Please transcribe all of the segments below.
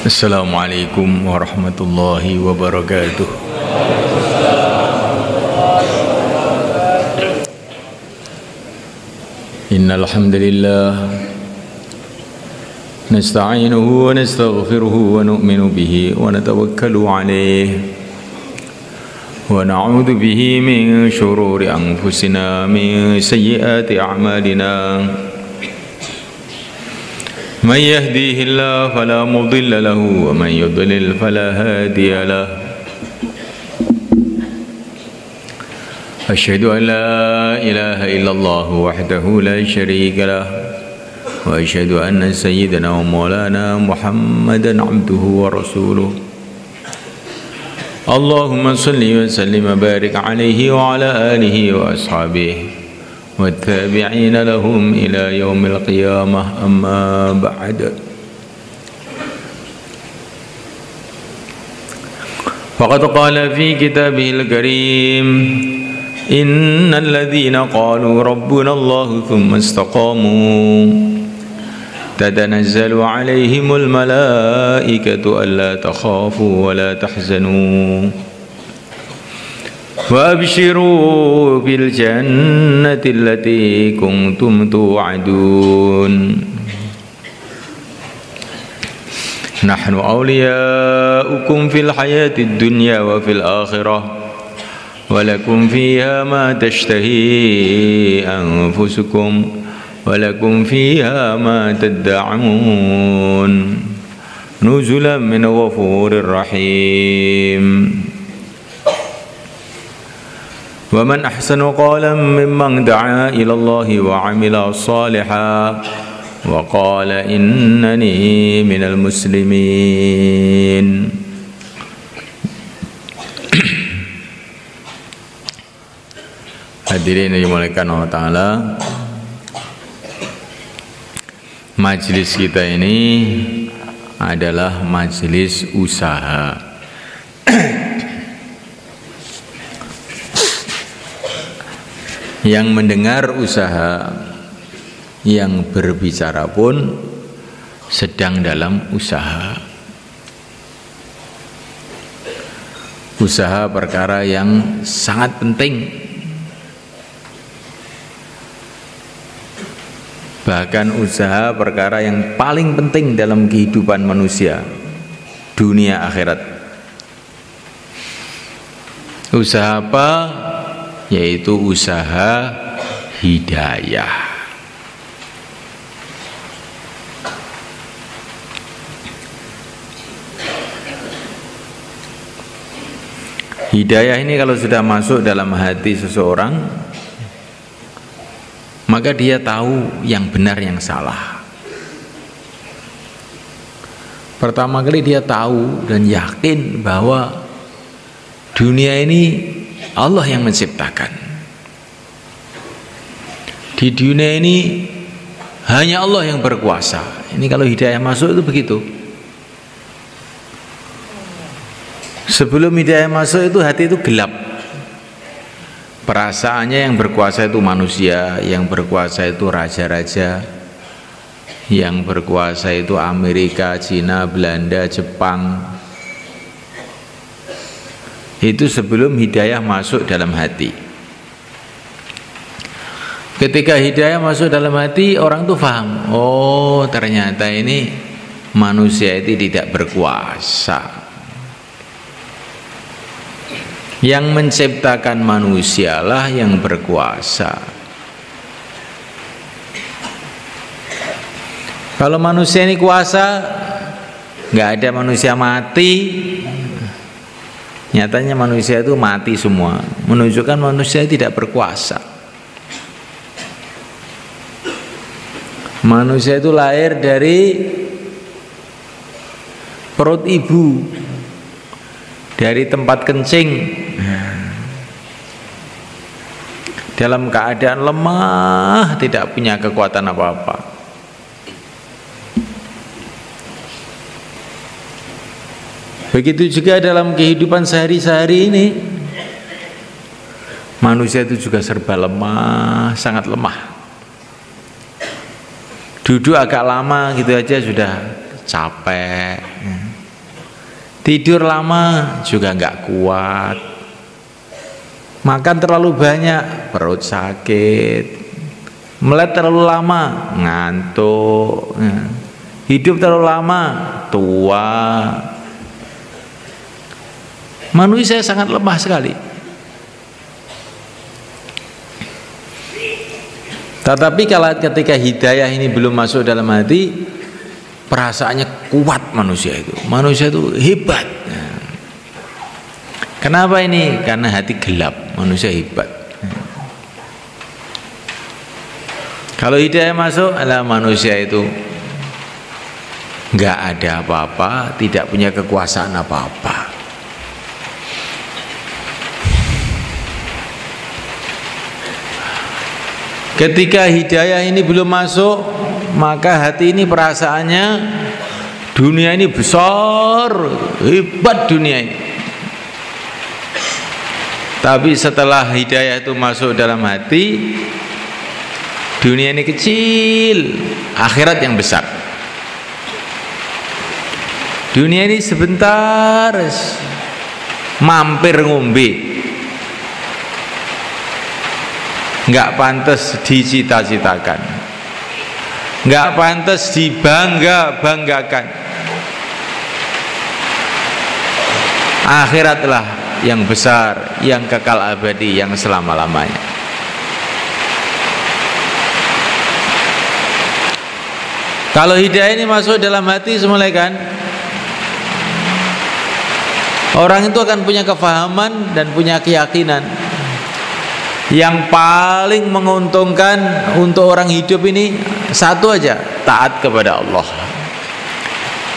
Assalamualaikum warahmatullahi wabarakatuh. Innal hamdalillah nasta'inuhu wa nastaghfiruhu wa nu'minu bihi wa natawakkalu alayhi wa na'udzu bihi min shururi anfusina min sayyiati a'malina. من يهديه الله فلا مضل له ومن يضلل فلا هادي له أشهد أن لا إله إلا الله وحده لا شريك له وأشهد أن سيدنا ومولانا محمدا عبده ورسوله اللهم صل وسلم وبارك عليه وعلى آله وأصحابه والتابعين لهم إلى يوم القيامة أما بعد فقد قال في كتابه الكريم إن الذين قالوا ربنا الله ثم استقاموا تتنزل عليهم الملائكة ألا تخافوا ولا تحزنوا وأبشروا بالجنة التي كنتم توعدون نحن أولياؤكم في الحياة الدنيا وفي الآخرة ولكم فيها ما تشتهي أنفسكم ولكم فيها ما تدعون نزلا من غفور رحيم ومن أحسن قولا ممن دعا إلى الله وعمل صالحا وقال إنني من المسلمين. Hadirin yang dimuliakan Allah Ta'ala, majelis kita ini adalah majelis usaha. Yang mendengar usaha, yang berbicara pun sedang dalam usaha. Usaha perkara yang sangat penting. Bahkan usaha perkara yang paling penting dalam kehidupan manusia, dunia akhirat. Usaha apa? Yaitu usaha hidayah. Hidayah ini kalau sudah masuk dalam hati seseorang, maka dia tahu yang benar yang salah. Pertama kali dia tahu dan yakin bahwa dunia ini Allah yang menciptakan. Di dunia ini hanya Allah yang berkuasa. Ini kalau hidayah masuk itu begitu. Sebelum hidayah masuk itu hati itu gelap. Perasaannya yang berkuasa itu manusia, yang berkuasa itu raja-raja, yang berkuasa itu Amerika, Cina, Belanda, Jepang. Itu sebelum hidayah masuk dalam hati. Ketika hidayah masuk dalam hati, orang tuh paham, oh ternyata ini manusia itu tidak berkuasa. Yang menciptakan manusialah yang berkuasa. Kalau manusia ini kuasa, nggak ada manusia mati. Nyatanya manusia itu mati semua, menunjukkan manusia tidak berkuasa. Manusia itu lahir dari perut ibu, dari tempat kencing, dalam keadaan lemah, tidak punya kekuatan apa-apa. Begitu juga dalam kehidupan sehari-hari ini, manusia itu juga serba lemah, sangat lemah. Duduk agak lama gitu aja sudah capek. Tidur lama juga nggak kuat. Makan terlalu banyak, perut sakit. Melek terlalu lama, ngantuk. Hidup terlalu lama, tua. Manusia sangat lemah sekali. Tetapi kalau ketika hidayah ini belum masuk dalam hati, perasaannya kuat manusia itu. Manusia itu hebat. Kenapa ini? Karena hati gelap, manusia hebat. Kalau hidayah masuk, adalah manusia itu nggak ada apa-apa, tidak punya kekuasaan apa-apa. Ketika hidayah ini belum masuk, maka hati ini perasaannya dunia ini besar, hebat dunia ini. Tapi setelah hidayah itu masuk dalam hati, dunia ini kecil, akhirat yang besar. Dunia ini sebentar, mampir ngombe, nggak pantas dicita-citakan, nggak pantas dibangga-banggakan. Akhiratlah yang besar, yang kekal abadi, yang selama-lamanya. Kalau hidayah ini masuk dalam hati semulai kan, orang itu akan punya kefahaman dan punya keyakinan. Yang paling menguntungkan untuk orang hidup ini satu aja, taat kepada Allah.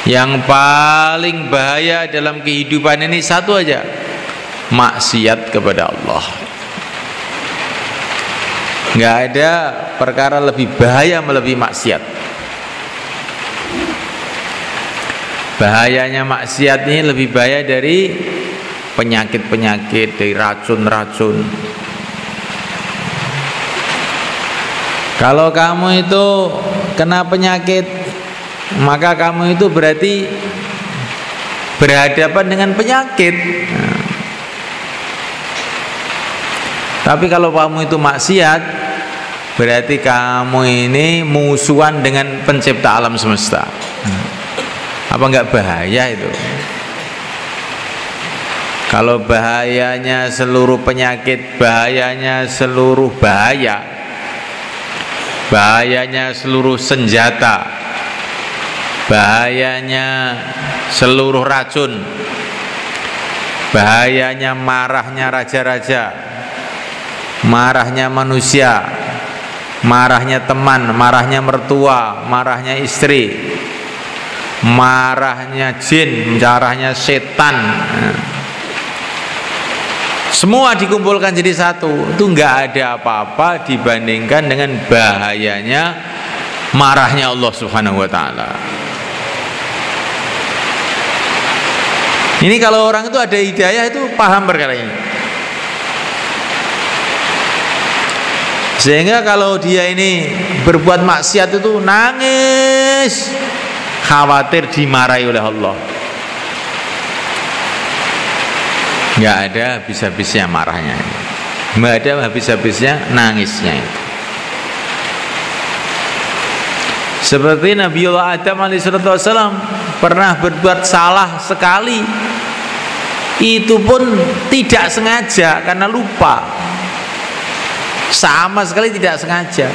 Yang paling bahaya dalam kehidupan ini satu aja, maksiat kepada Allah. Nggak ada perkara lebih bahaya melebihi maksiat. Bahayanya maksiat ini lebih bahaya dari penyakit-penyakit, dari racun-racun. Kalau kamu itu kena penyakit, maka kamu itu berarti berhadapan dengan penyakit. Tapi kalau kamu itu maksiat, berarti kamu ini musuhan dengan pencipta alam semesta. Apa enggak bahaya itu? Kalau bahayanya seluruh penyakit, bahayanya seluruh bahaya, bahayanya seluruh senjata, bahayanya seluruh racun, bahayanya marahnya raja-raja, marahnya manusia, marahnya teman, marahnya mertua, marahnya istri, marahnya jin, marahnya setan. Semua dikumpulkan jadi satu, itu nggak ada apa-apa dibandingkan dengan bahayanya marahnya Allah Subhanahu wa Ta'ala. Ini kalau orang itu ada hidayah itu paham perkara ini. Sehingga kalau dia ini berbuat maksiat itu nangis, khawatir dimarahi oleh Allah. Nggak ada habis-habisnya marahnya, nggak ada habis-habisnya nangisnya. Seperti Nabiullah Adam alaihissalam pernah berbuat salah sekali, itu pun tidak sengaja karena lupa, sama sekali tidak sengaja,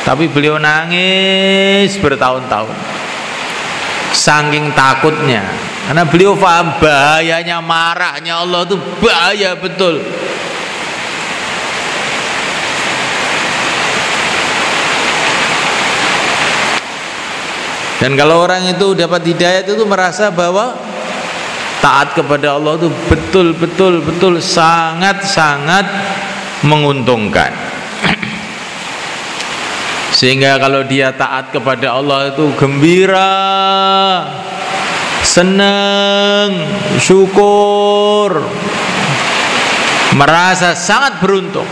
tapi beliau nangis bertahun-tahun saking takutnya. Karena beliau paham bahayanya marahnya Allah itu bahaya betul. Dan kalau orang itu dapat hidayah itu merasa bahwa taat kepada Allah itu betul sangat menguntungkan. Sehingga kalau dia taat kepada Allah itu gembira, senang, syukur, merasa sangat beruntung.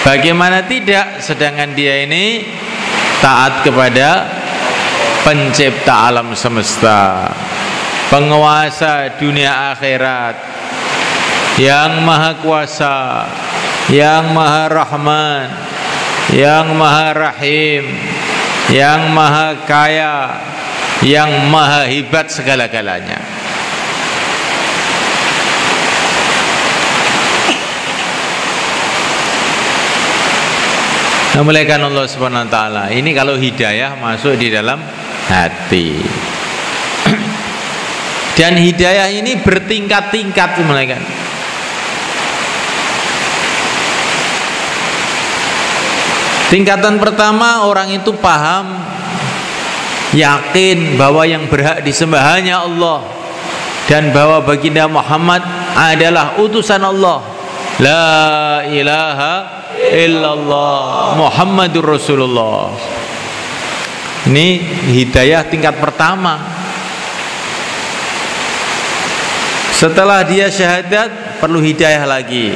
Bagaimana tidak, sedangkan dia ini taat kepada pencipta alam semesta. penguasa dunia akhirat, yang maha kuasa, yang maha rahman, yang maha rahim, yang maha kaya, yang maha hebat segala-galanya. Memuliakan Allah Subhanahu wa taala. Ini kalau hidayah masuk di dalam hati. Dan hidayah ini bertingkat-tingkat, memuliakan. Tingkatan pertama, orang itu paham, yakin bahwa yang berhak disembah hanya Allah, dan bahwa baginda Muhammad adalah utusan Allah. La ilaha illallah Muhammadur Rasulullah. Ini hidayah tingkat pertama. Setelah dia syahadat, perlu hidayah lagi,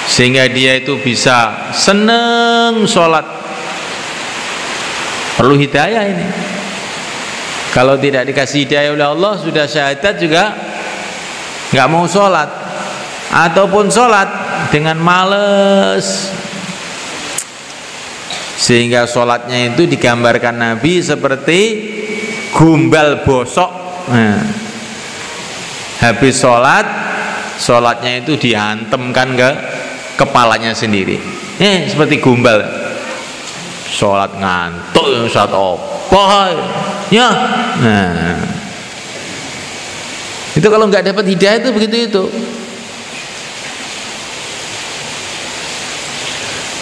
sehingga dia itu bisa seneng sholat. Perlu hidayah ini. Kalau tidak dikasih hidayah oleh Allah, sudah syahadat juga nggak mau sholat, ataupun sholat dengan males, sehingga sholatnya itu digambarkan Nabi seperti gumbal bosok. Habis sholat, sholatnya itu dihantemkan ke kepalanya sendiri. Seperti gumbal. Sholat ngantuk, sholat apa ya? Nah, itu kalau nggak dapat hidayah itu begitu itu.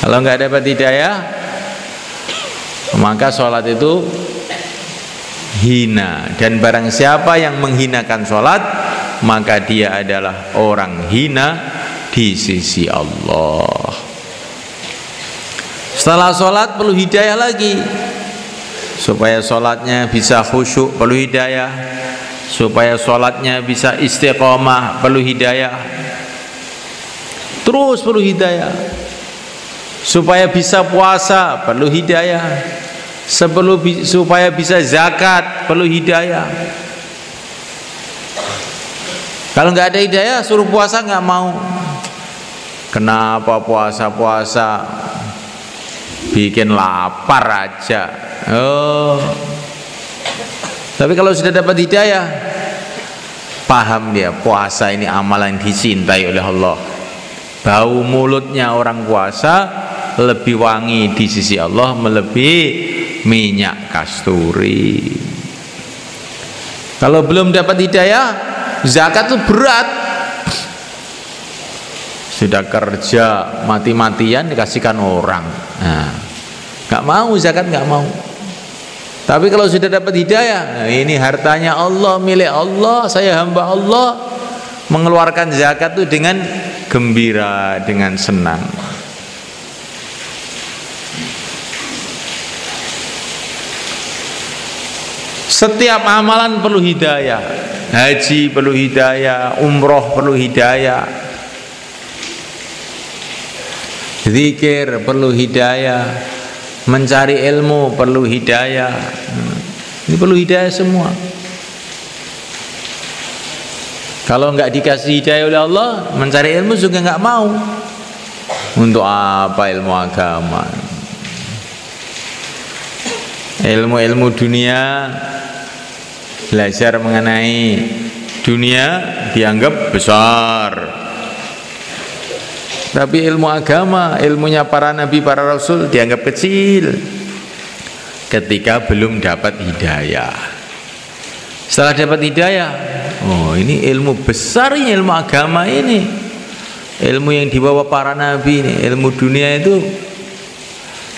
Kalau nggak dapat hidayah, maka sholat itu hina. Dan barang siapa yang menghinakan sholat, maka dia adalah orang hina di sisi Allah. Setelah sholat perlu hidayah lagi, supaya sholatnya bisa khusyuk, perlu hidayah. Supaya sholatnya bisa istiqomah, perlu hidayah. Terus perlu hidayah. Supaya bisa puasa, perlu hidayah. Supaya bisa zakat, perlu hidayah. Kalau nggak ada hidayah, suruh puasa nggak mau. Kenapa puasa-puasa? Bikin lapar aja. Tapi kalau sudah dapat hidayah, paham dia, puasa ini amalan yang dicintai oleh Allah. Bau mulutnya orang puasa lebih wangi di sisi Allah, melebihi minyak kasturi. Kalau belum dapat hidayah, zakat itu berat. Sudah kerja mati-matian dikasihkan orang, nggak mau zakat, nggak mau. Tapi kalau sudah dapat hidayah, ini hartanya Allah, milik Allah, saya hamba Allah, mengeluarkan zakat itu dengan gembira, dengan senang. Setiap amalan perlu hidayah. Haji perlu hidayah, umroh perlu hidayah, zikir perlu hidayah, mencari ilmu perlu hidayah. Ini perlu hidayah semua. Kalau nggak dikasih hidayah oleh Allah, mencari ilmu juga nggak mau. Untuk apa ilmu agama? Ilmu-ilmu dunia, belajar mengenai dunia dianggap besar. Tapi ilmu agama, ilmunya para nabi, para rasul dianggap kecil ketika belum dapat hidayah. Setelah dapat hidayah, oh ini ilmu besar, ini ilmu agama ini, ilmu yang dibawa para nabi ini. Ilmu dunia itu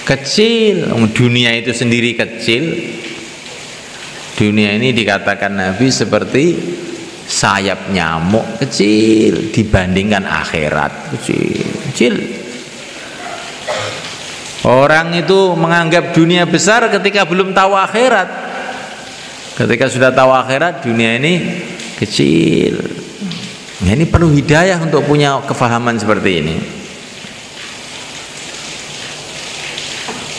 kecil, dunia itu sendiri kecil. Dunia ini dikatakan Nabi seperti sayap nyamuk, kecil dibandingkan akhirat, kecil. Orang itu menganggap dunia besar ketika belum tahu akhirat. Ketika sudah tahu akhirat, dunia ini kecil. Nah, ini perlu hidayah untuk punya kefahaman seperti ini.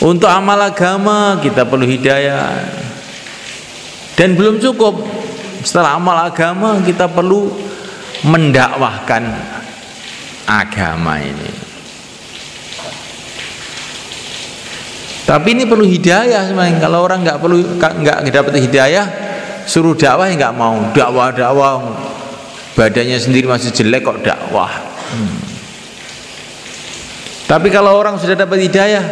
Untuk amal agama kita perlu hidayah. Dan belum cukup Setelah amal agama kita perlu mendakwahkan agama ini. Tapi ini perlu hidayah sebenarnya. Kalau orang nggak dapat hidayah, suruh dakwah ya nggak mau. Dakwah badannya sendiri masih jelek kok dakwah. Tapi kalau orang sudah dapat hidayah,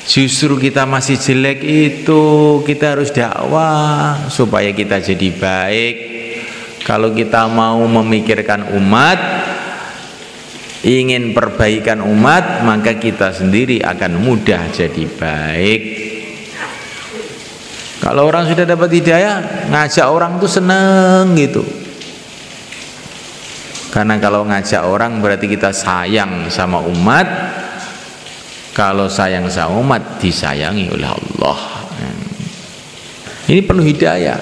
justru kita masih jelek itu kita harus dakwah supaya kita jadi baik. Kalau kita mau memikirkan umat, ingin perbaikan umat, maka kita sendiri akan mudah jadi baik. Kalau orang sudah dapat hidayah, ngajak orang tuh seneng gitu. Karena kalau ngajak orang berarti kita sayang sama umat. Kalau sayang sama umat, disayangi oleh Allah. Ini perlu hidayah.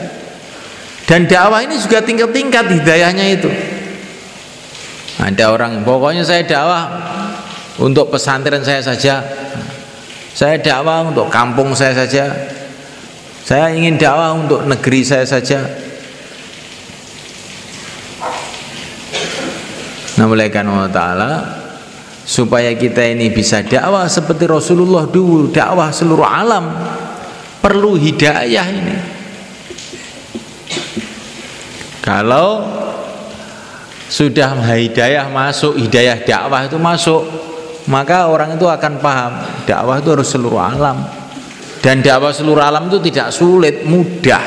Dan dakwah ini juga tingkat-tingkat hidayahnya itu. Ada orang, pokoknya saya dakwah untuk pesantren saya saja, saya dakwah untuk kampung saya saja, saya ingin dakwah untuk negeri saya saja. Nah, oleh karena Allah Ta'ala, supaya kita ini bisa dakwah seperti Rasulullah dulu, dakwah seluruh alam, perlu hidayah ini. Kalau sudah hidayah masuk, hidayah dakwah itu masuk, maka orang itu akan paham dakwah itu harus seluruh alam. Dan dakwah seluruh alam itu tidak sulit, mudah.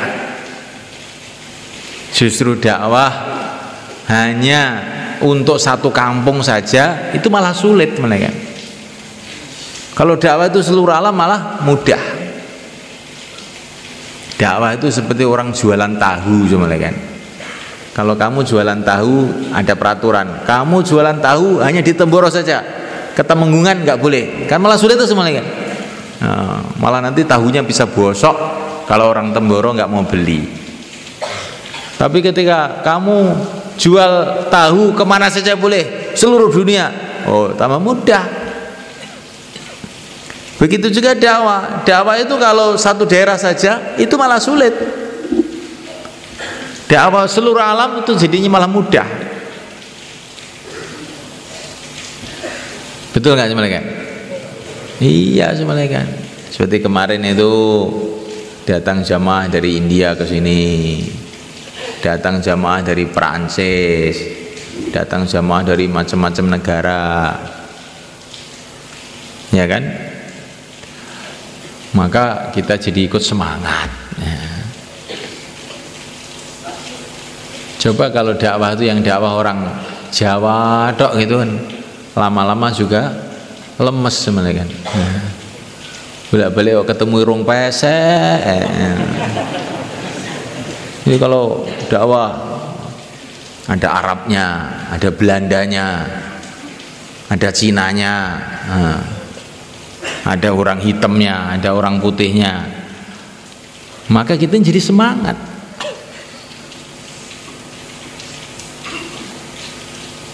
Justru dakwah hanya untuk satu kampung saja itu malah sulit mereka. Kalau dakwah itu seluruh alam malah mudah. Dakwah itu seperti orang jualan tahu cuma kan. Kalau kamu jualan tahu ada peraturan, kamu jualan tahu hanya di Temboro saja, ke Temenggungan nggak boleh, kan malah sulit itu semua kan. Nah, malah nanti tahunya bisa bosok kalau orang Temboro nggak mau beli. Tapi ketika kamu jual tahu kemana saja boleh, seluruh dunia, oh tambah mudah. Begitu juga dakwah. Dakwah itu kalau satu daerah saja itu malah sulit. Dakwah seluruh alam itu jadinya malah mudah. Betul nggak semuanya? Iya semuanya. Seperti kemarin itu datang jamaah dari India ke sini, datang jamaah dari Perancis, datang jamaah dari macam-macam negara, ya kan? Maka kita jadi ikut semangat. Coba kalau dakwah itu yang dakwah orang Jawa tok gitu kan, lama-lama juga lemes sebenarnya kan. Bolak-balik ketemu irung pesek. Jadi kalau dakwah ada Arabnya, ada Belandanya, ada Cinanya, ada orang hitamnya, ada orang putihnya, maka kita jadi semangat.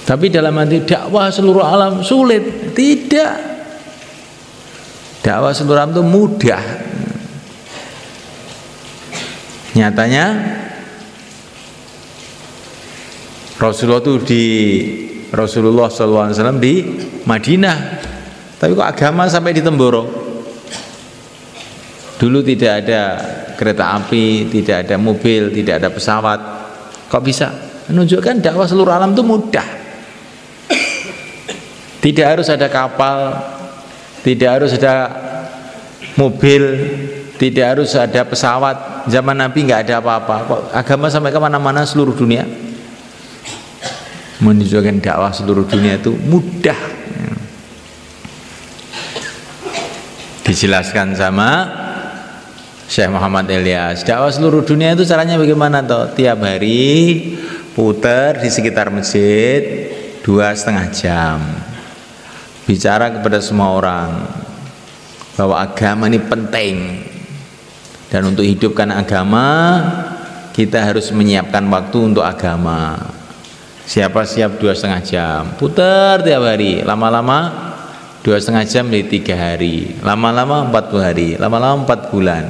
Tapi dalam arti dakwah seluruh alam sulit, tidak. Dakwah seluruh alam itu mudah. Nyatanya Rasulullah SAW di Madinah, tapi kok agama sampai di Temboro. Dulu tidak ada kereta api, tidak ada mobil, tidak ada pesawat. Kok bisa? Menunjukkan dakwah seluruh alam itu mudah. Tidak harus ada kapal, tidak harus ada mobil, tidak harus ada pesawat. Zaman Nabi nggak ada apa-apa. Kok agama sampai kemana-mana seluruh dunia? Menunjukkan dakwah seluruh dunia itu mudah. Dijelaskan sama Syekh Muhammad Ilyas, dakwah seluruh dunia itu caranya bagaimana toh? Tiap hari putar di sekitar masjid 2,5 jam, bicara kepada semua orang bahwa agama ini penting, dan untuk hidupkan agama kita harus menyiapkan waktu untuk agama. Siapa siap 2,5 jam, putar tiap hari, lama-lama 2,5 jam menjadi 3 hari, lama-lama 40 hari, lama-lama 4 bulan.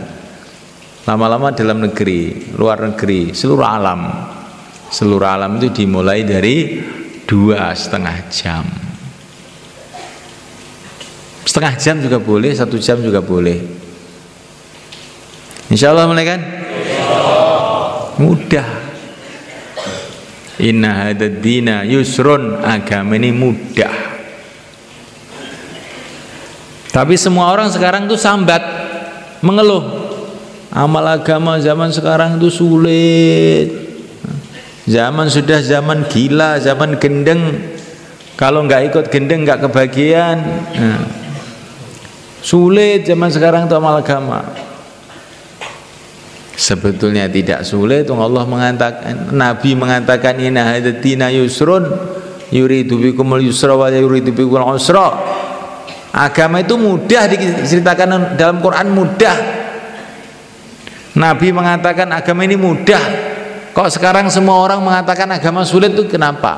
lama-lama dalam negeri, luar negeri, seluruh alam. Seluruh alam itu dimulai dari 2,5 jam. Setengah jam juga boleh, 1 jam juga boleh. Insya Allah mulai kan? Mudah. Inna hadad dina yusrun, agama ini mudah. Tapi semua orang sekarang tuh sambat, mengeluh. Amal agama zaman sekarang itu sulit. Zaman sudah zaman gila, zaman gendeng. Kalau nggak ikut gendeng nggak kebagian. Sulit zaman sekarang itu amal agama. Sebetulnya tidak sulit. Allah mengatakan, Nabi mengatakan inna hadzal dina yusrun yuridu bikumul yusra wa yuridu bikumul usra. Agama itu mudah, diceritakan dalam Quran mudah. Nabi mengatakan agama ini mudah. Kok sekarang semua orang mengatakan agama sulit itu kenapa?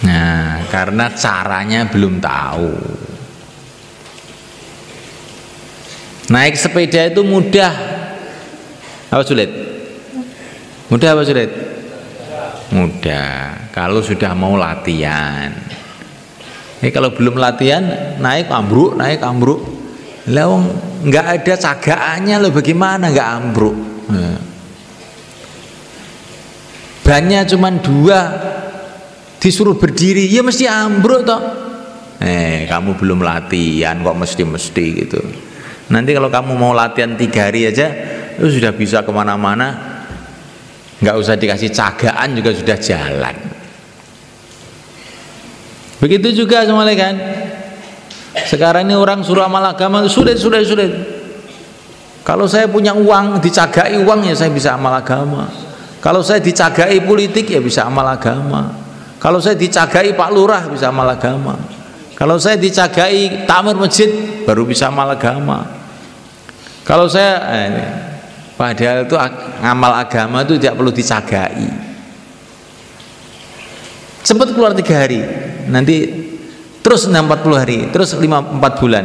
Nah, karena caranya belum tahu. Naik sepeda itu mudah apa sulit? Mudah apa sulit? Mudah kalau sudah mau latihan. Kalau belum latihan naik ambruk, lah nggak ada cagaannya loh, bagaimana nggak ambruk? Bannya cuma 2, disuruh berdiri ya mesti ambruk toh. Kamu belum latihan kok mesti gitu. Nanti kalau kamu mau latihan 3 hari aja itu sudah bisa kemana-mana, nggak usah dikasih cagaan juga sudah jalan. Begitu juga semuanya kan. Sekarang ini orang suruh amal agama sulit. Kalau saya punya uang, dicagai uang ya saya bisa amal agama. Kalau saya dicagai politik ya bisa amal agama. Kalau saya dicagai Pak Lurah bisa amal agama. Kalau saya dicagai takmir masjid baru bisa amal agama. Kalau saya padahal itu amal agama itu tidak perlu dicagai. Sempat keluar 3 hari, nanti terus 40 hari, terus 4 bulan.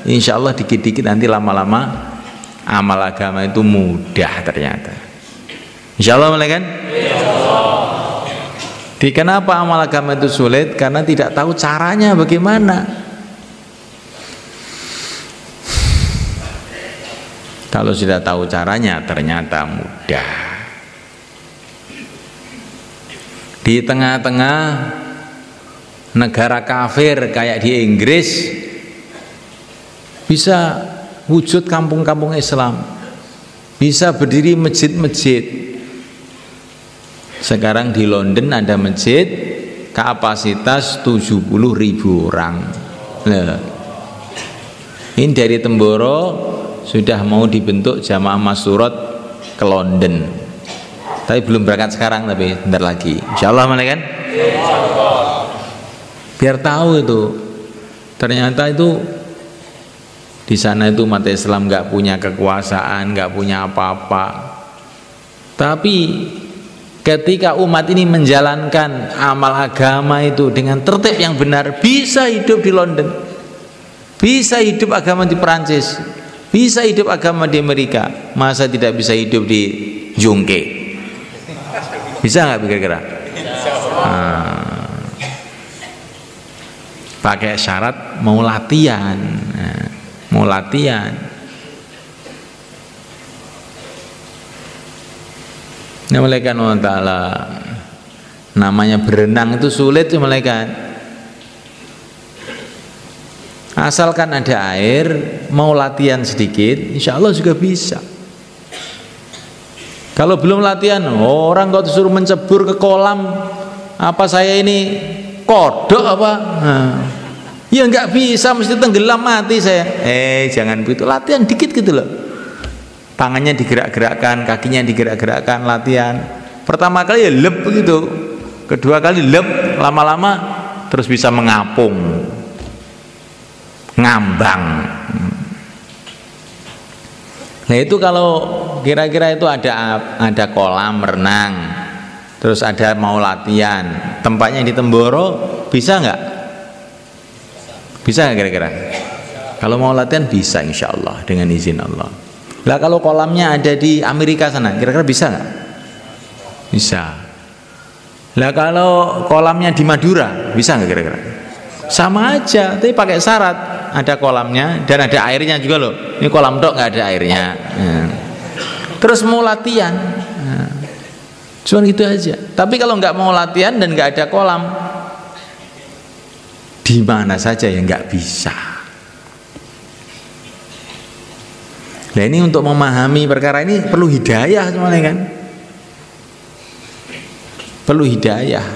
Insya Allah dikit-dikit nanti lama-lama amal agama itu mudah ternyata. Insya Allah kan? Kenapa amal agama itu sulit? Karena tidak tahu caranya bagaimana. Kalau sudah tahu caranya ternyata mudah. Di tengah-tengah negara kafir kayak di Inggris bisa wujud kampung-kampung Islam, bisa berdiri masjid-masjid. Sekarang di London ada masjid kapasitas 70.000 orang. Nah, ini dari Temboro sudah mau dibentuk jamaah masyurat ke London, tapi belum berangkat sekarang, tapi bentar lagi insyaallah mana kan? Biar tahu itu ternyata itu di sana itu umat Islam nggak punya kekuasaan, nggak punya apa-apa, tapi ketika umat ini menjalankan amal agama itu dengan tertib yang benar, bisa hidup di London, bisa hidup agama di Perancis, bisa hidup agama di Amerika. Masa tidak bisa hidup di Jungke? Bisa nggak kira-kira? Pakai syarat mau latihan, mau latihan. Nah, malaikat Allah Ta'ala namanya berenang itu sulit tuh malaikat. Asalkan ada air, mau latihan sedikit, insya Allah juga bisa. Kalau belum latihan, orang kok disuruh mencebur ke kolam, apa saya ini kodok apa? Ya nggak bisa, mesti tenggelam mati saya. Jangan begitu, latihan dikit gitu loh. Tangannya digerak-gerakkan, kakinya digerak-gerakkan, latihan. Pertama kali ya lep begitu, kedua kali lep, lama-lama terus bisa mengapung, ngambang. Nah itu kalau kira-kira itu ada kolam renang, terus ada mau latihan, tempatnya di Temboro, bisa nggak? Bisa nggak kira-kira? Kalau mau latihan bisa insya Allah dengan izin Allah. Lah kalau kolamnya ada di Amerika sana, kira-kira bisa nggak? Bisa. Lah kalau kolamnya di Madura, bisa nggak kira-kira? Sama aja, tapi pakai syarat ada kolamnya dan ada airnya juga loh. Ini kolam dok nggak ada airnya. Terus mau latihan, cuman gitu aja. Tapi kalau nggak mau latihan dan nggak ada kolam, di mana saja ya nggak bisa. Nah ini untuk memahami perkara ini perlu hidayah semuanya kan. Perlu hidayah.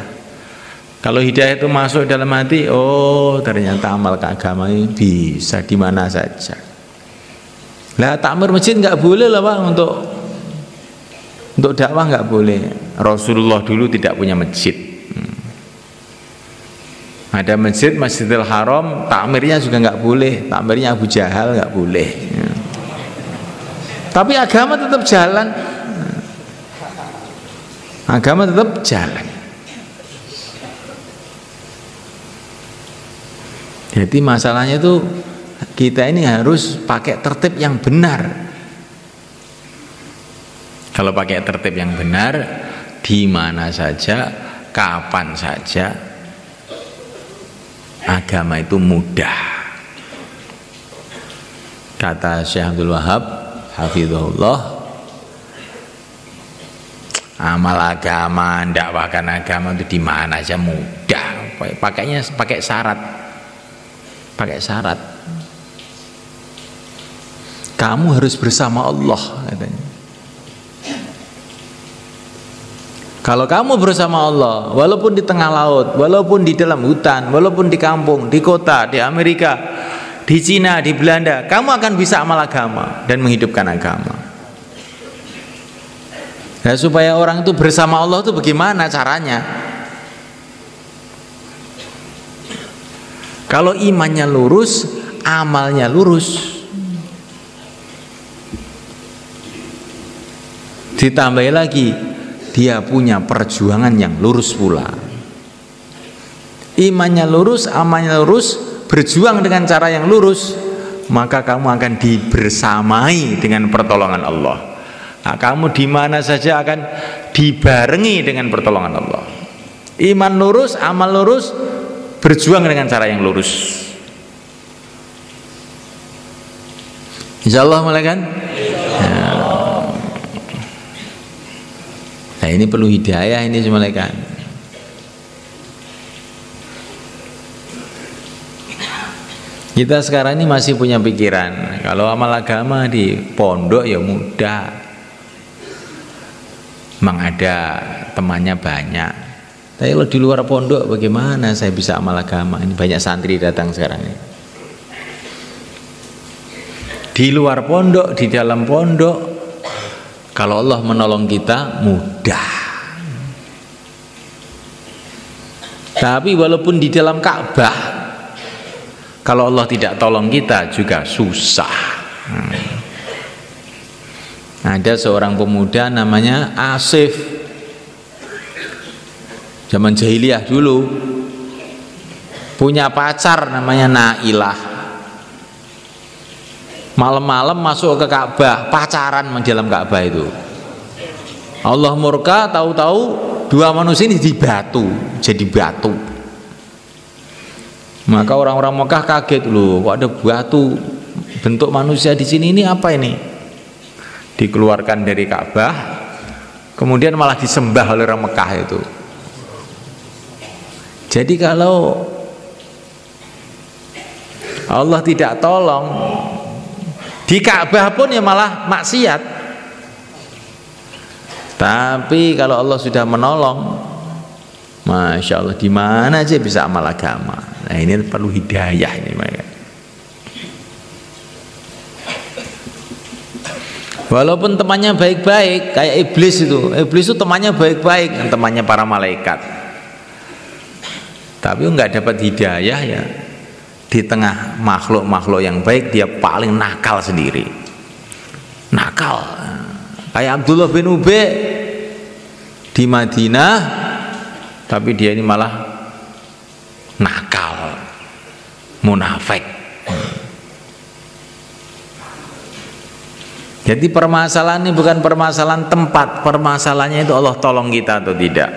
Kalau hidayah itu masuk dalam hati, oh ternyata amal keagamaan ini bisa di mana saja. Lah takmir masjid nggak boleh lah Pak, untuk dakwah nggak boleh. Rasulullah dulu tidak punya masjid. Ada masjid, Masjidil Haram, takmirnya juga nggak boleh. Takmirnya Abu Jahal nggak boleh. Tapi agama tetap jalan. Agama tetap jalan. Jadi masalahnya itu kita ini harus pakai tertib yang benar. Kalau pakai tertib yang benar, di mana saja, kapan saja, agama itu mudah. Kata Syekh Abdul Wahab hafizahullah, amal agama, dakwahkan agama itu di mana aja mudah. Pakainya pakai syarat. Pakai syarat. Kamu harus bersama Allah katanya. Kalau kamu bersama Allah, walaupun di tengah laut, walaupun di dalam hutan, walaupun di kampung, di kota, di Amerika, di Cina, di Belanda, kamu akan bisa amal agama dan menghidupkan agama. Nah, supaya orang itu bersama Allah itu bagaimana caranya? Kalau imannya lurus, amalnya lurus. Ditambah lagi, dia punya perjuangan yang lurus pula. Imannya lurus, amalnya lurus, berjuang dengan cara yang lurus, maka kamu akan dibersamai dengan pertolongan Allah. Nah, kamu di mana saja akan dibarengi dengan pertolongan Allah. Iman lurus, amal lurus, berjuang dengan cara yang lurus. Insyaallah mulai kan? Nah ini perlu hidayah ini semua kan. Kita sekarang ini masih punya pikiran kalau amal agama di pondok ya mudah, memang ada temannya banyak. Tapi kalau di luar pondok bagaimana saya bisa amal agama? Ini banyak santri datang sekarang ini. Di luar pondok, di dalam pondok, kalau Allah menolong kita mudah. Tapi walaupun di dalam Ka'bah, kalau Allah tidak tolong kita juga susah. Ada seorang pemuda namanya Asif, zaman jahiliyah dulu, punya pacar namanya Nailah. Malam-malam masuk ke Ka'bah, pacaran di dalam Ka'bah itu. Allah murka, tahu-tahu dua manusia ini jadi batu. Maka orang-orang Mekah kaget, loh, kok ada batu bentuk manusia di sini, ini apa ini? Dikeluarkan dari Ka'bah, kemudian malah disembah oleh orang Mekah itu. Jadi kalau Allah tidak tolong, di Ka'bah pun ya malah maksiat. Tapi kalau Allah sudah menolong, Masya Allah, di mana aja bisa amal agama. Nah ini perlu hidayah ini mereka. Walaupun temannya baik-baik, kayak iblis itu temannya baik-baik, temannya para malaikat. Tapi nggak dapat hidayah ya. Di tengah makhluk-makhluk yang baik dia paling nakal sendiri. Nakal. Kayak Abdullah bin Ubay di Madinah, tapi dia ini malah nakal, munafik. Jadi permasalahan ini bukan permasalahan tempat, permasalahannya itu Allah tolong kita atau tidak.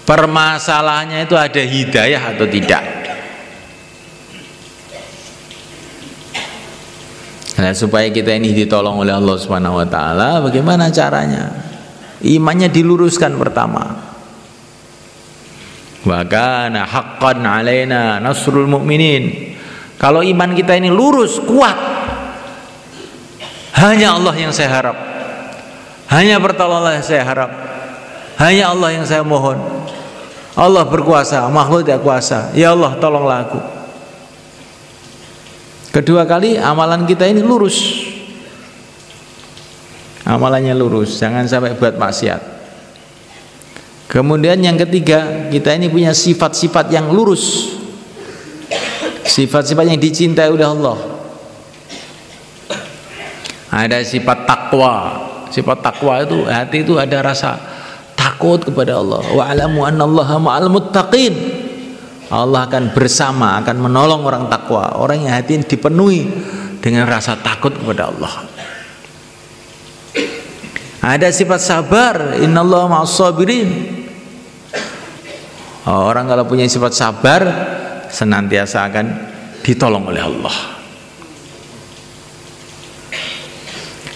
Permasalahannya itu ada hidayah atau tidak. Nah, supaya kita ini ditolong oleh Allah Subhanahu wa taala, bagaimana caranya? Imannya diluruskan pertama. Wa kana haqqan 'alaina nasrul mu'minin. Kalau iman kita ini lurus, kuat, hanya Allah yang saya harap, hanya pertolongan saya harap, hanya Allah yang saya mohon. Allah berkuasa, makhluk tidak kuasa. Ya Allah, tolonglah aku. Kedua kali amalan kita ini lurus, amalannya lurus, jangan sampai buat maksiat. Kemudian yang ketiga, kita ini punya sifat-sifat yang lurus, sifat-sifat yang dicintai oleh Allah. Ada sifat takwa. Sifat takwa itu hati itu ada rasa takut kepada Allah. Wa alamu annallaha ma'al muttaqin. Allah akan bersama, akan menolong orang takwa, orang yang hati dipenuhi dengan rasa takut kepada Allah. Ada sifat sabar, innallaha ma'as sabirin. Orang kalau punya sifat sabar senantiasa akan ditolong oleh Allah.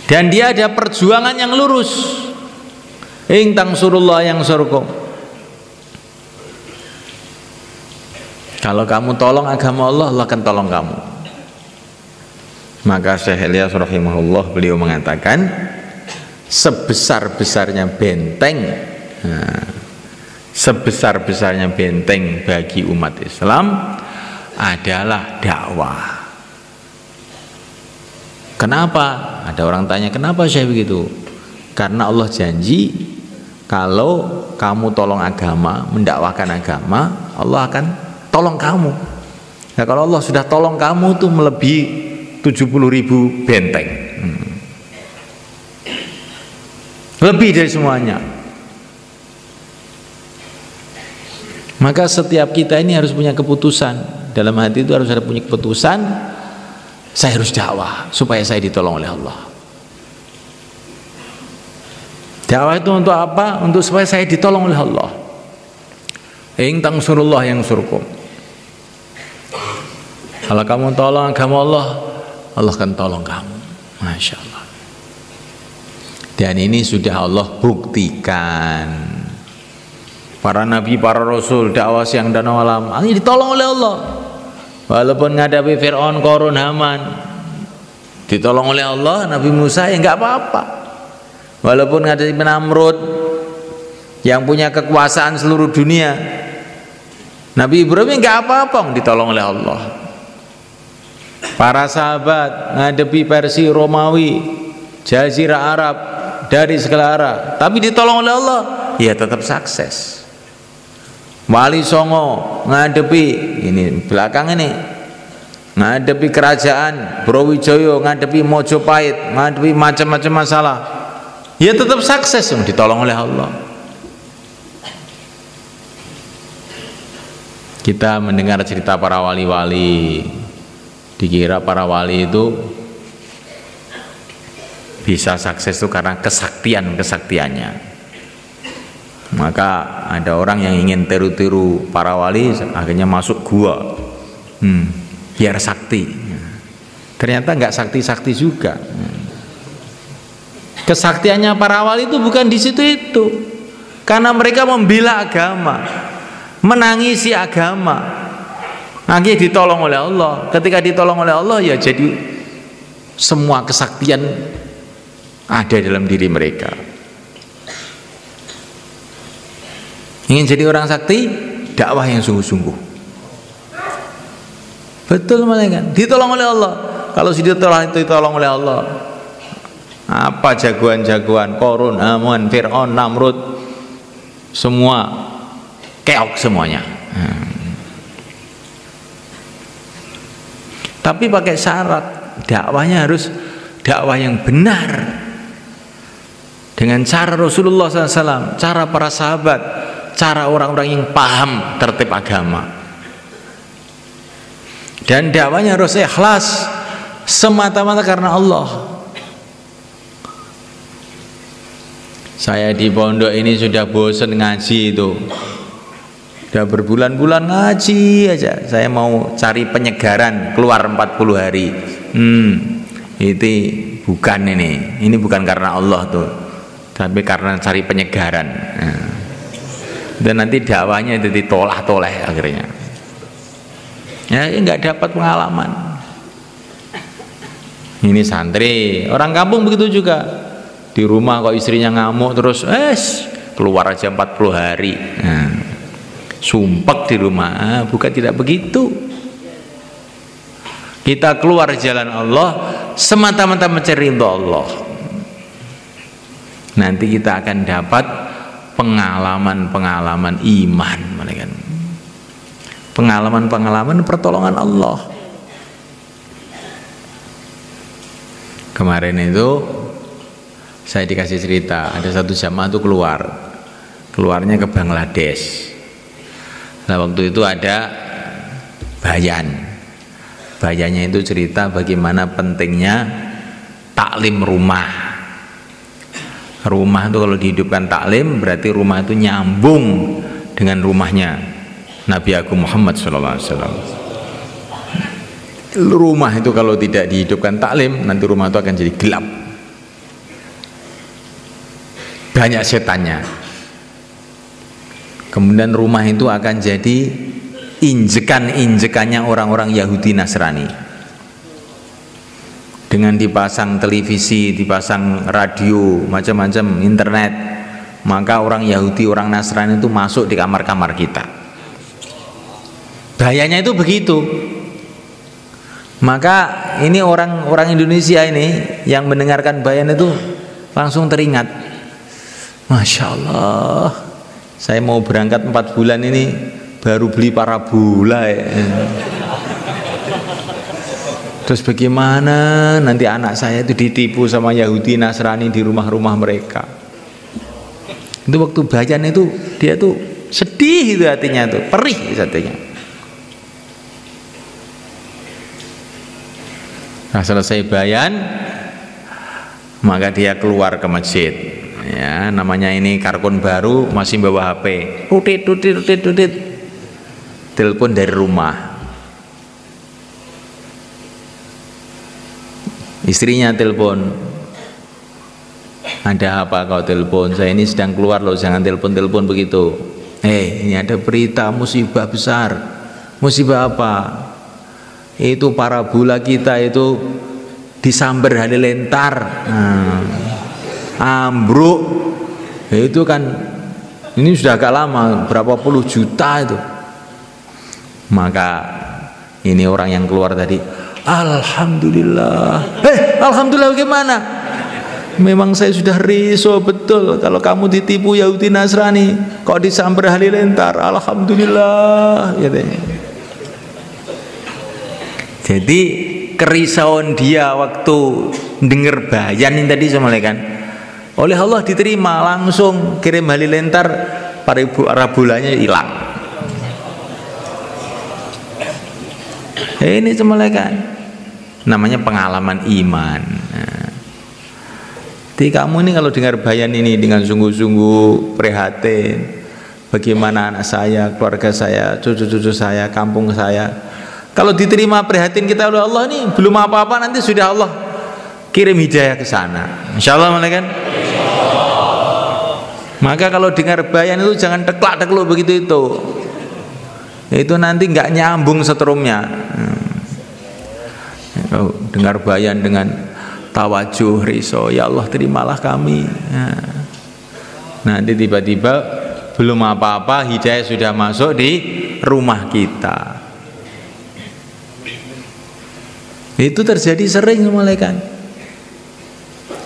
Dan dia ada perjuangan yang lurus. In tansurullah yansurkum. Kalau kamu tolong agama Allah, Allah akan tolong kamu. Maka Syekh Ilyas rahimahullah, beliau mengatakan, sebesar-besarnya benteng, sebesar-besarnya benteng bagi umat Islam adalah dakwah. Kenapa? Ada orang tanya, kenapa Syekh begitu? Karena Allah janji, kalau kamu tolong agama, mendakwahkan agama, Allah akan tolong kamu. Nah, kalau Allah sudah tolong kamu tuh melebihi 70.000 benteng, lebih dari semuanya. Maka setiap kita ini harus punya keputusan. Dalam hati itu harus ada punya keputusan, saya harus dakwah supaya saya ditolong oleh Allah. Dakwah itu untuk apa? Untuk supaya saya ditolong oleh Allah. In tansurullah yansurkum. Kalau kamu tolong agama Allah, Allah akan tolong kamu. Masya Allah. Dan ini sudah Allah buktikan. Para nabi, para rasul, dakwah siang dan malam, ini ditolong oleh Allah. Walaupun menghadapi Fir'aun, Qarun, Haman, ditolong oleh Allah. Nabi Musa ya nggak apa-apa. Walaupun menghadapi Namrud yang punya kekuasaan seluruh dunia, Nabi Ibrahim nggak apa-apa, ditolong oleh Allah. Para sahabat menghadapi Persia, Romawi, Jazirah Arab, dari segala arah, tapi ditolong oleh Allah, ya tetap sukses. Wali Songo ngadepi ini belakang ini, ngadepi kerajaan Brawijaya, ngadepi Mojopahit, ngadepi macam-macam masalah, ya tetap sukses, ditolong oleh Allah. Kita mendengar cerita para wali-wali, dikira para wali itu bisa sukses itu karena kesaktiannya. Maka ada orang yang ingin tiru-tiru para wali, akhirnya masuk gua, biar sakti. Ternyata nggak sakti-sakti juga. Kesaktiannya para wali itu bukan di situ itu, karena mereka membela agama, menangisi agama. Akhirnya ditolong oleh Allah. Ketika ditolong oleh Allah, ya jadi semua kesaktian ada dalam diri mereka. Ingin jadi orang sakti, dakwah yang sungguh-sungguh. Betul kan? Ditolong oleh Allah. Kalau sudah ditolong oleh Allah, apa jagoan-jagoan Qarun, Haman, Fir'aun, Namrud, semua keok semuanya. Tapi pakai syarat, dakwahnya harus dakwah yang benar, dengan cara Rasulullah SAW, cara para sahabat, cara orang-orang yang paham tertib agama. Dan dakwahnya harus ikhlas, semata-mata karena Allah. Saya di pondok ini sudah bosen ngaji itu. Sudah berbulan-bulan ngaji aja. Saya mau cari penyegaran, keluar 40 hari. Itu bukan ini. Ini bukan karena Allah tuh. Tapi karena cari penyegaran. Dan nanti dakwahnya itu ditolak-toleh akhirnya. Ya, nggak dapat pengalaman. Ini santri, orang kampung begitu juga. Di rumah kok istrinya ngamuk terus, keluar aja 40 hari. Sumpek di rumah. Bukan tidak begitu. Kita keluar jalan Allah semata-mata mencari ridha Allah. Nanti kita akan dapat pengalaman-pengalaman iman, pengalaman-pengalaman pertolongan Allah. Kemarin itu saya dikasih cerita, ada satu jamaah itu keluarnya ke Bangladesh. Nah waktu itu ada bayannya itu cerita bagaimana pentingnya taklim rumah. Rumah itu kalau dihidupkan taklim berarti rumah itu nyambung dengan rumahnya Nabi Agung Muhammad SAW. Rumah itu kalau tidak dihidupkan taklim nanti rumah itu akan jadi gelap, banyak setannya. Kemudian rumah itu akan jadi injekan-injekannya orang-orang Yahudi Nasrani. Dengan dipasang televisi, dipasang radio, macam-macam internet, maka orang Yahudi, orang Nasrani itu masuk di kamar-kamar kita. Bahayanya itu begitu. Maka ini orang Indonesia ini yang mendengarkan bayan itu langsung teringat, Masya Allah, saya mau berangkat 4 bulan ini baru beli parabola ya. Terus bagaimana nanti anak saya itu ditipu sama Yahudi Nasrani di rumah-rumah mereka. Itu waktu bayan itu dia tuh sedih itu hatinya tuh, perih hatinya. Nah selesai bayan maka dia keluar ke masjid. Ya, namanya ini karkun baru, masih bawa HP. Tutit. Telepon dari rumah. Istrinya telepon. Ada apa kau telepon? Saya ini sedang keluar loh, jangan telepon begitu. Ini ada berita musibah besar. Musibah apa? Itu parabola kita itu disambar halilintar. Ambruk. Itu kan ini sudah agak lama, berapa puluh juta itu. Maka ini orang yang keluar tadi, alhamdulillah. Alhamdulillah bagaimana? Memang saya sudah risau betul kalau kamu ditipu Yahudi Nasrani, kok disambar halilintar. Alhamdulillah gitu. Jadi kerisauan dia waktu dengar bayan ini tadi kan, oleh Allah diterima, langsung kirim halilintar, parabolanya hilang. Ini kan namanya pengalaman iman. Jadi kamu ini kalau dengar bayan ini dengan sungguh-sungguh prihatin, bagaimana anak saya, keluarga saya, cucu-cucu saya, kampung saya. Kalau diterima prihatin kita oleh Allah nih, belum apa-apa nanti sudah Allah kirim hidayah ke sana. Insyaallah kan. Maka kalau dengar bayan itu jangan teklak-tekluk begitu itu. Itu nanti nggak nyambung setrumnya. Kalau dengar bayan dengan tawajuh riso, ya Allah terimalah kami. Nanti tiba-tiba belum apa-apa hidayah sudah masuk di rumah kita. Itu terjadi sering kan.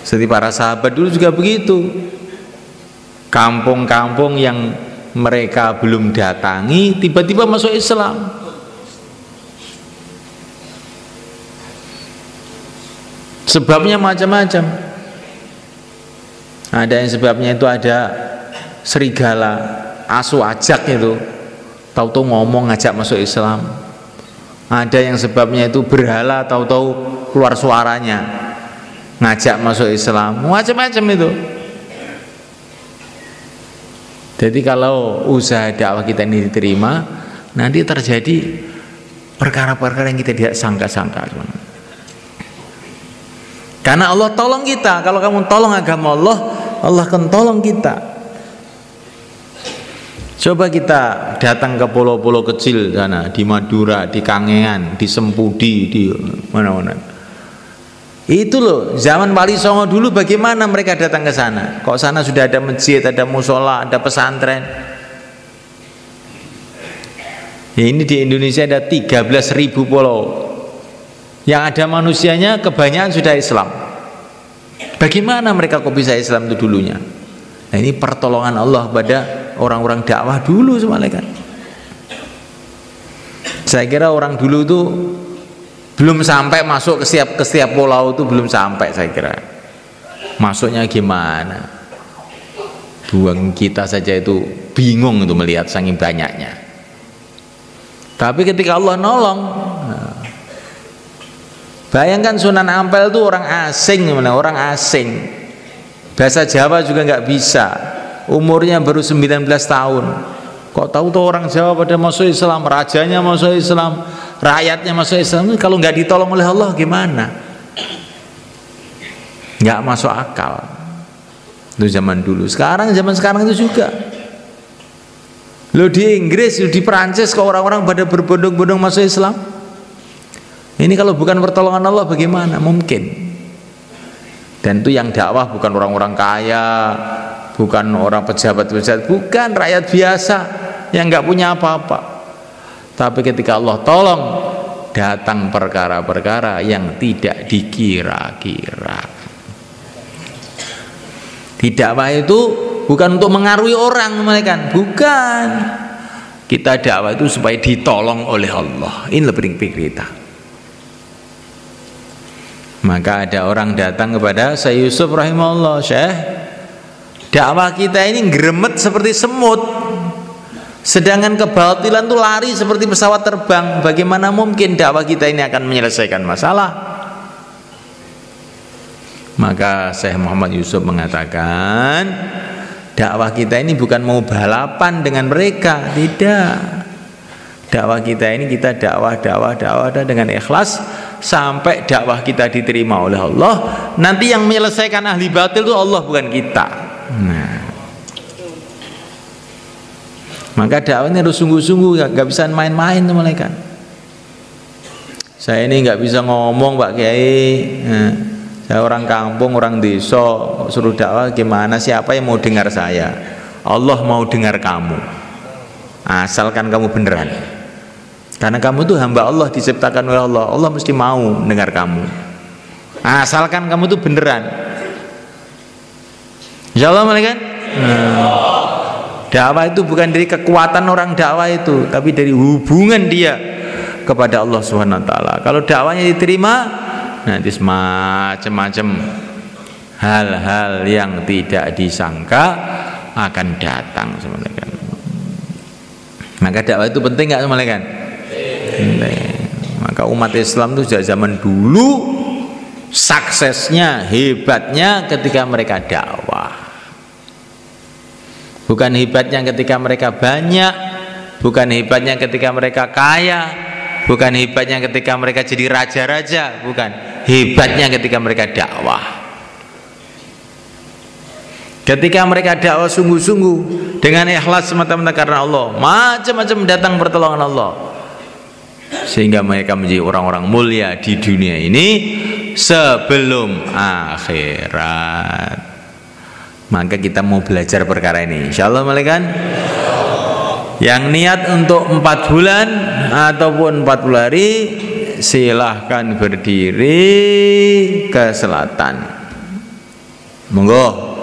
Seperti para sahabat dulu juga begitu. Kampung-kampung yang mereka belum datangi tiba-tiba masuk Islam. Sebabnya macam-macam. Ada yang sebabnya itu ada serigala, asu ajak itu, tahu-tahu ngomong ngajak masuk Islam. Ada yang sebabnya itu berhala, tahu-tahu keluar suaranya ngajak masuk Islam. Macam-macam itu. Jadi kalau usaha dakwah kita ini diterima, nanti terjadi perkara-perkara yang kita tidak sangka-sangka. Karena Allah tolong kita. Kalau kamu tolong agama Allah, Allah akan tolong kita. Coba kita datang ke pulau-pulau kecil sana, di Madura, di Kangean, di Sempudi, di mana-mana. Itu loh, zaman Wali Songo dulu bagaimana mereka datang ke sana? Kok sana sudah ada masjid, ada musola, ada pesantren. Ya, ini di Indonesia ada 13.000 pulau. Yang ada manusianya kebanyakan sudah Islam. Bagaimana mereka kok bisa Islam itu dulunya? Nah, ini pertolongan Allah pada orang-orang dakwah dulu semalaikat. Saya kira orang dulu itu belum sampai masuk ke setiap pulau itu, belum sampai saya kira. Masuknya gimana? Buang kita saja itu bingung itu melihat saking banyaknya. Tapi ketika Allah nolong, bayangkan Sunan Ampel itu orang asing, orang asing. Bahasa Jawa juga nggak bisa. Umurnya baru 19 tahun. Kok tahu tuh orang Jawa pada masuk Islam, rajanya masuk Islam, rakyatnya masuk Islam. Kalau nggak ditolong oleh Allah gimana? Nggak masuk akal. Itu zaman dulu. Zaman sekarang itu juga. Lo di Inggris, lo di Perancis, kok orang-orang pada berbondong-bondong masuk Islam. Ini kalau bukan pertolongan Allah bagaimana? Mungkin. Dan itu yang dakwah bukan orang-orang kaya, bukan orang pejabat-pejabat, bukan rakyat biasa yang nggak punya apa-apa. Tapi ketika Allah tolong, datang perkara-perkara yang tidak dikira-kira. Dakwah itu bukan untuk mengaruhi orang, mereka bukan. Kita dakwah itu supaya ditolong oleh Allah. Ini lebih penting kita. Maka ada orang datang kepada Syekh Yusuf rahimahullah, Syekh, dakwah kita ini gremet seperti semut, sedangkan kebatilan itu lari seperti pesawat terbang. Bagaimana mungkin dakwah kita ini akan menyelesaikan masalah? Maka Syekh Muhammad Yusuf mengatakan, dakwah kita ini bukan mau balapan dengan mereka, tidak. Dakwah kita ini kita dakwah dengan ikhlas sampai dakwah kita diterima oleh Allah. Nanti yang menyelesaikan ahli batil itu Allah, bukan kita. Nah, maka dakwahnya harus sungguh-sungguh, nggak bisa main-main tuh malaikat. Saya ini nggak bisa ngomong Pak Kiai. Saya orang kampung, orang desa, suruh dakwah gimana? Siapa yang mau dengar saya? Allah mau dengar kamu, asalkan kamu beneran. Karena kamu itu hamba Allah, diciptakan oleh Allah. Allah mesti mau dengar kamu, asalkan kamu itu beneran. Insya Allah malaikat. Dakwah itu bukan dari kekuatan orang dakwah itu, tapi dari hubungan dia kepada Allah Subhanahu wa taala. Kalau dakwahnya diterima, nanti macam-macam hal-hal yang tidak disangka akan datang malaikat. Maka dakwah itu penting nggak malaikat? Maka umat Islam itu sejak zaman dulu suksesnya, hebatnya ketika mereka dakwah. Bukan hebatnya ketika mereka banyak, bukan hebatnya ketika mereka kaya, bukan hebatnya ketika mereka jadi raja-raja, bukan. Hebatnya ketika mereka dakwah. Ketika mereka dakwah sungguh-sungguh dengan ikhlas semata-mata karena Allah, macam-macam datang pertolongan Allah, sehingga mereka menjadi orang-orang mulia di dunia ini sebelum akhirat. Maka kita mau belajar perkara ini, insyaallah malaikat. Yang niat untuk 4 bulan ataupun 40 hari, silahkan berdiri ke selatan. Monggo.